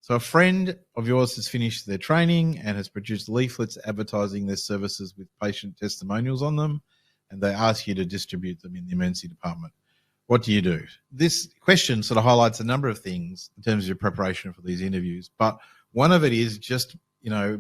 So a friend of yours has finished their training and has produced leaflets advertising their services with patient testimonials on them, and they ask you to distribute them in the emergency department. What do you do? This question sort of highlights a number of things in terms of your preparation for these interviews, but one of it is just,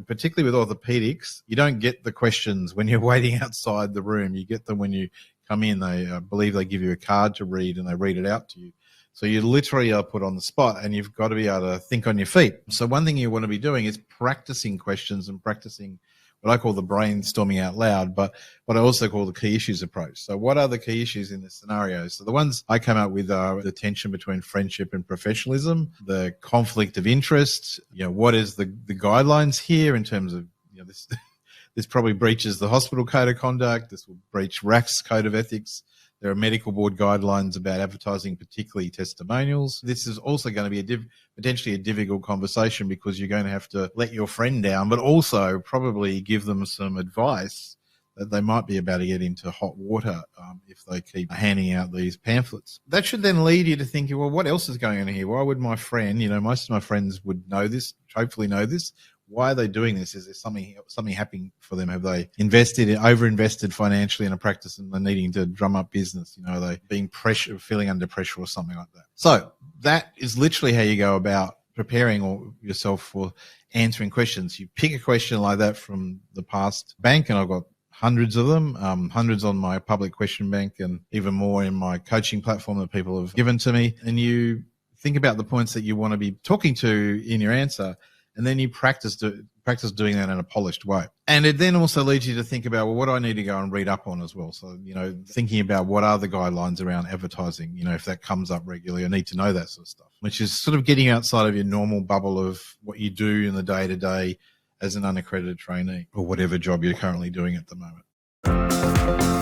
particularly with orthopedics, you don't get the questions when you're waiting outside the room. You get them when you come in. I believe they give you a card to read and they read it out to you. So you literally are put on the spot and you've got to be able to think on your feet. So one thing you want to be doing is practicing questions and practicing what I call the brainstorming out loud, but what I also call the key issues approach. So what are the key issues in this scenario? So the ones I come up with are the tension between friendship and professionalism, the conflict of interest, what is the guidelines here in terms of, this probably breaches the hospital code of conduct. This will breach RAC's code of ethics. There are medical board guidelines about advertising, particularly testimonials. This is also going to be potentially a difficult conversation because you're going to have to let your friend down, but also probably give them some advice that they might be about to get into hot water if they keep handing out these pamphlets. That should then lead you to thinking, well, what else is going on here? Why would my friend, most of my friends would know this, hopefully know this. Why are they doing this? Is there something happening for them? Have they overinvested financially in a practice and they're needing to drum up business? Are they feeling under pressure or something like that? So that is literally how you go about preparing yourself for answering questions. You pick a question like that from the past bank, and I've got hundreds of them, hundreds on my public question bank and even more in my coaching platform that people have given to me. And you think about the points that you want to be talking to in your answer. And then you practice doing that in a polished way. And it then also leads you to think about, well, what do I need to go and read up on as well? So, thinking about what are the guidelines around advertising, if that comes up regularly, I need to know that sort of stuff, which is sort of getting outside of your normal bubble of what you do in the day-to-day as an unaccredited trainee or whatever job you're currently doing at the moment.